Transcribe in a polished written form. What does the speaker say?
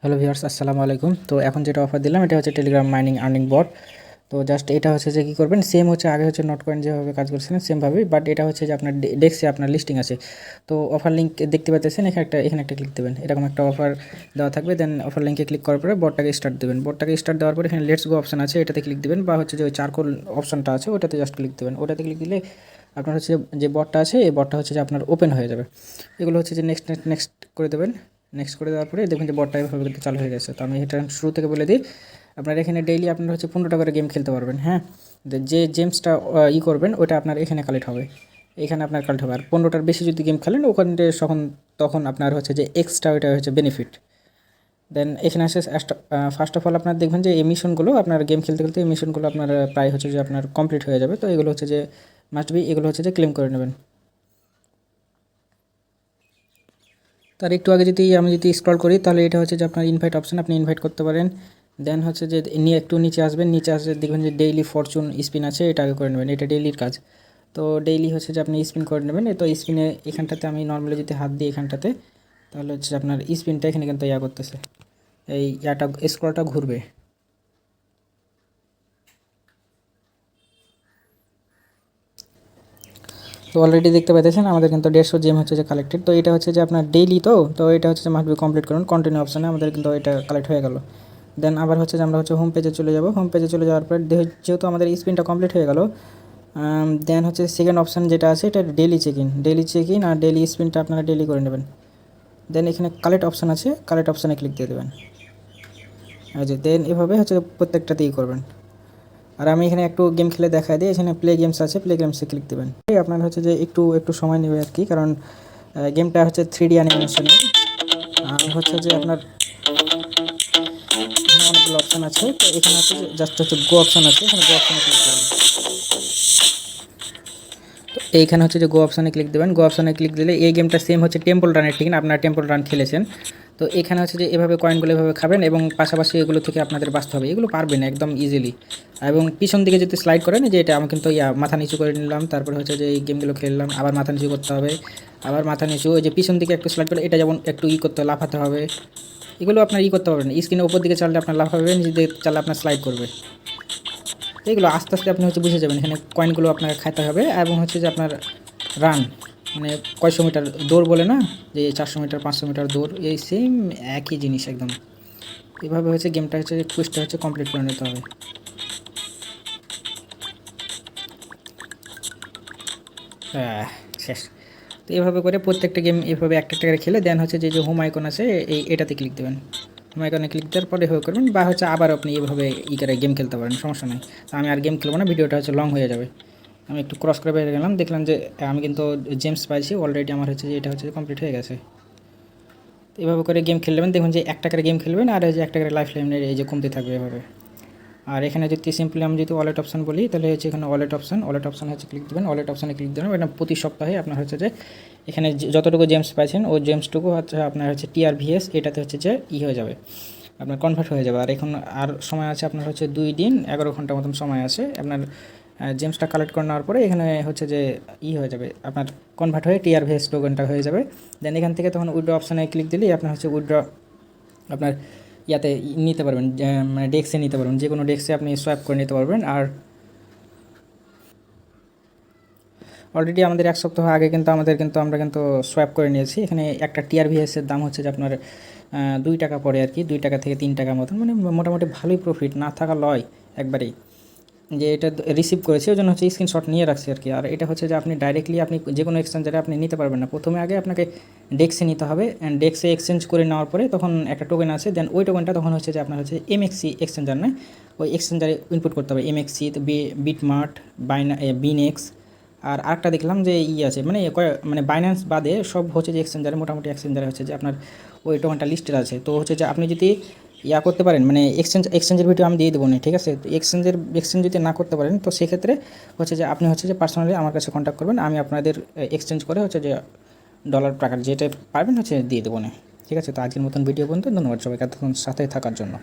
Hello viewers, আসসালামু আলাইকুম। তো এখন যেটা অফার দিলাম এটা হচ্ছে টেলিগ্রাম মাইনিং আর্নিং বট। তো জাস্ট এটা হচ্ছে যে কী করবেন, সেম হচ্ছে আগে হচ্ছে নট কয়েন যেভাবে কাজ করছিলেন সেমভাবেই, বাট এটা হচ্ছে যে আপনার ডেস্কে আপনার লিস্টিং আছে। তো অফার লিঙ্ক দেখতে পাচ্ছেন, এখানে একটা ক্লিক দেবেন, এরকম একটা অফার দেওয়া থাকবে। দেন অফার লিঙ্কে ক্লিক করার পরে বটটাকে স্টার্ট দেবেন। বটটাকে স্টার্ট দেওয়ার পরে এখানে লেটস গো অপশন আছে, এটাতে ক্লিক দেবেন, বা হচ্ছে যে ওই চারকোল অপশনটা আছে ওটাতে জাস্ট ক্লিক দেবেন। ওটাতে ক্লিক দিলে আপনার হচ্ছে যে বটটা আছে এই বটটা হচ্ছে যে আপনার ওপেন হয়ে যাবে। এগুলো হচ্ছে যে নেক্সট নেক্সট নেক্সট করে দেবেন। নেক্সট করে দেওয়ার পরে দেখবেন যে বটটা এভাবে কিন্তু চালু হয়ে গেছে। তো আমি এটা শুরু থেকে বলে দিই, আপনার এখানে ডেইলি আপনার হচ্ছে 15টা করে গেম খেলতে পারবেন। হ্যাঁ, যে জেমসটা করবেন ওটা আপনার এখানে কালেক্ট হবে, এখানে আপনার কালেক্ট হবে। আর 15টার বেশি যদি গেম খেলেন ওখানে তখন আপনার হচ্ছে যে এক্সট্রা ওইটা হচ্ছে বেনিফিট। দেন এখানে আসে ফার্স্ট অফ অল আপনার দেখবেন যে এই মিশনগুলো আপনার গেম খেলতে খেলতে এই মিশনগুলো আপনার প্রায় হচ্ছে যে আপনার কমপ্লিট হয়ে যাবে। তো এগুলো হচ্ছে যে মাস্ট বি, এগুলো হচ্ছে যে ক্লেম করে নেবেন। তার একটু আগে আমি যদি স্ক্রল করি তাহলে এটা হচ্ছে যে আপনার ইনভাইট অপশন, আপনি ইনভাইট করতে পারেন। দেন হচ্ছে যে একটু নিচে আসবেন, নিচে আসলে দেখবেন যে ডেইলি ফরচুন স্পিন আছে, এটা আগে করে নেবেন, এটা ডেইলির কাজ। তো ডেইলি হচ্ছে যে আপনি স্পিন করে নেবেন। তো স্পিনে এখানটাতে আমি নর্মালি যদি হাত দিই এখানটাতে, তাহলে হচ্ছে আপনার স্পিনটা এখানে কিন্তু করতেছে, এই স্ক্রলটা ঘুরবে। তো অলরেডি দেখতে পাইতেছেন আমাদের কিন্তু 150 জেম হচ্ছে যে কালেক্টেড। তো এটা হচ্ছে যে আপনার ডেইলি, তো এটা হচ্ছে যে মাস্ট বি কমপ্লিট করুন। কন্টিনিউ অপশানে আমাদের কিন্তু এটা কালেক্ট হয়ে গেল। দেন আবার হচ্ছে যে আমরা হচ্ছে হোম পেজে চলে যাব। হোম পেজে চলে যাওয়ার পর যেহেতু আমাদের স্পিনটা কমপ্লিট হয়ে গেল, দেন হচ্ছে সেকেন্ড অপশান যেটা আছে এটা ডেইলি চেক ইন আর ডেইলি স্পিনটা আপনারা ডেইলি করে নেবেন। দেন এখানে কালেক্ট অপশান আছে, কালেক্ট অপশানে ক্লিক দিয়ে দেবেন। দেন এভাবে হচ্ছে প্রত্যেকটাতেই করবেন। আর আমি এখানে একটু গেম খেলে দেখাই দিই, এখানে প্লে গেমস আছে, প্লে গেমসে ক্লিক দেবেন। আপনার হচ্ছে যে একটু একটু সময় নেবে আর কি, কারণ গেমটা হচ্ছে 3D অ্যানিমেশনের। আর হচ্ছে যে আপনার এখানে অনেকগুলো অপশান আছে, তো এখানে হচ্ছে যে জাস্ট হচ্ছে গো অপশান আছে, এখানে গো অপশানে ক্লিক দেবেন। তো এইখানে হচ্ছে যে গো অপশানে ক্লিক দেবেন। গো অপশানে ক্লিক দিলে এই গেমটা সেম হচ্ছে টেম্পল রানের, ঠিক না? আপনারা টেম্পল রান খেলেছেন। তো এখানে হচ্ছে যে এভাবে কয়েনগুলো এভাবে খাবেন এবং পাশাপাশি এগুলো থেকে আপনাদের বাঁচতে হবে, এগুলো পারবেন একদম ইজিলি। এবং পিছন দিকে যদি স্লাইড করেন, যে এটা আমি কিন্তু মাথা নিচু করে নিলাম, তারপরে হচ্ছে যে এই গেমগুলো খেললাম, আবার মাথা নিচু করতে হবে, আবার মাথা নিচু, ওই যে পিছন দিকে একটু স্লাইড করে এটা যেমন একটু করতে হবে, লাফাতে হবে। এগুলো আপনার করতে পারবেন, স্ক্রিনের উপর দিকে চাললে আপনার লাফাবে, নিচের দিকে চাললে আপনার স্লাইড করবে। এগুলো আস্তে আস্তে আপনি হচ্ছে বুঝে যাবেন। এখানে কয়েনগুলো আপনাকে খাইতে হবে এবং হচ্ছে যে আপনার রান, মানে কয়শো মিটার দৌড় বলে না, যে 400 মিটার 500 মিটার দৌড়, এই সেম একই জিনিস একদম। এভাবে হচ্ছে গেমটা হচ্ছে কুইজটা হচ্ছে কমপ্লিট করে নিতে হবে। শেষ। তো এভাবে করে প্রত্যেকটা গেম এভাবে একটা একটা করে খেলে দেন হচ্ছে যে হোম আইকন আছে এটাতে ক্লিক দেবেন। হোম আইকনে ক্লিক দেওয়ার পরে এভাবে করবেন, বা হচ্ছে আবার আপনি এভাবে করে গেম খেলতে পারেন, সমস্যা নেই। তো আমি আর গেম খেলবো না, ভিডিওটা হচ্ছে লং হয়ে যাবে। আমি একটু ক্রস করে বেরিয়ে গেলাম, দেখলাম যে আমি কিন্তু জেমস পাইছি অলরেডি, আমার হচ্ছে যে এটা হচ্ছে কমপ্লিট হয়ে গেছে। তো এভাবে করে গেম খেলবেন, দেখুন যে একটা করে গেম খেলবেন আর এই যে একটা করে লাইফ লাইনের এই যে কমতে থাকবে এভাবে। আর এখানে যদি সিম্পলি আমি যদি ওয়ালেট অপশন বলি, তাহলে হচ্ছে এখানে ওয়ালেট অপশন হচ্ছে ক্লিক দেবেন। ওয়ালেট অপশানে ক্লিক দেবেন, এটা প্রতি সপ্তাহে আপনার হচ্ছে যে এখানে যতটুকু জেমস পাইছেন ওই জেমসটুকু হচ্ছে আপনার হচ্ছে TRVS এটাতে হচ্ছে যে হয়ে যাবে, আপনার কনভার্ট হয়ে যাবে। আর এখন আর সময় আছে আপনার হচ্ছে 2 দিন 11 ঘন্টা মতন সময় আছে আপনার জেমসটা কালেক্ট করে নেওয়ার পরে এখানে হচ্ছে যে হয়ে যাবে, আপনার কনভার্ট হয়ে TRVS টোকেনটা হয়ে যাবে। দেন এখান থেকে তখন উইথড্র অপশানে ক্লিক দিলেই আপনার হচ্ছে উইথড্র আপনার নিতে পারবেন, মানে ডেস্কে নিতে পারবেন, যে কোনো ডেস্কে আপনি সোয়াইপ করে নিতে পারবেন। আর অলরেডি আমাদের 1 সপ্তাহ আগে কিন্তু আমরা কিন্তু সোয়াইপ করে নিয়েছি। এখানে একটা TRVS-এর দাম হচ্ছে যে আপনার 2 টাকা পড়ে আর কি, 2 টাকা থেকে 3 টাকার মতন, মানে মোটামুটি ভালোই প্রফিট, না থাকা লয় একবারেই। যে এটা রিসিভ করেছি ওই জন্য হচ্ছে স্ক্রিনশট নিয়ে রাখছি আর কি। আর এটা হচ্ছে যে আপনি ডাইরেক্টলি আপনি যে কোনো এক্সচেঞ্জারে আপনি নিতে পারবেন না, প্রথমে আগে আপনাকে ডেক্সে নিতে হবে। অ্যান্ড ডেক্সে এক্সচেঞ্জ করে নেওয়ার পরে তখন একটা টোকেন আছে, দেন ওই টোকেনটা তখন হচ্ছে যে আপনার হচ্ছে MXC এক্সচেঞ্জার নয়, ওই এক্সচেঞ্জারে ইনপুট করতে হবে। MXC, বিটমার্ট, বিনেক্স, আর আরেকটা দেখলাম যে আছে, মানে বাইন্যান্স বাদে সব হচ্ছে যে এক্সচেঞ্জারে, মোটামুটি এক্সচেঞ্জারে হচ্ছে যে আপনার ওই টোকেনটা লিস্টেড আছে। তো হচ্ছে যে আপনি যদি করতে পারেন, মানে এক্সচেঞ্জের ভিডিও আমি দিয়ে দেবো না, ঠিক আছে? তো এক্সচেঞ্জ যদি না করতে পারেন তো সেক্ষেত্রে হচ্ছে যে আপনি হচ্ছে যে পার্সোনালি আমার কাছে কন্ট্যাক্ট করবেন, আমি আপনাদের এক্সচেঞ্জ করে হচ্ছে যে ডলার টাকার যেটা পারবেন হচ্ছে দিয়ে দেবো না, ঠিক আছে? তো আজকের মতন ভিডিও পর্যন্ত, ধন্যবাদ সবাইকে এতক্ষণ সাথে থাকার জন্য।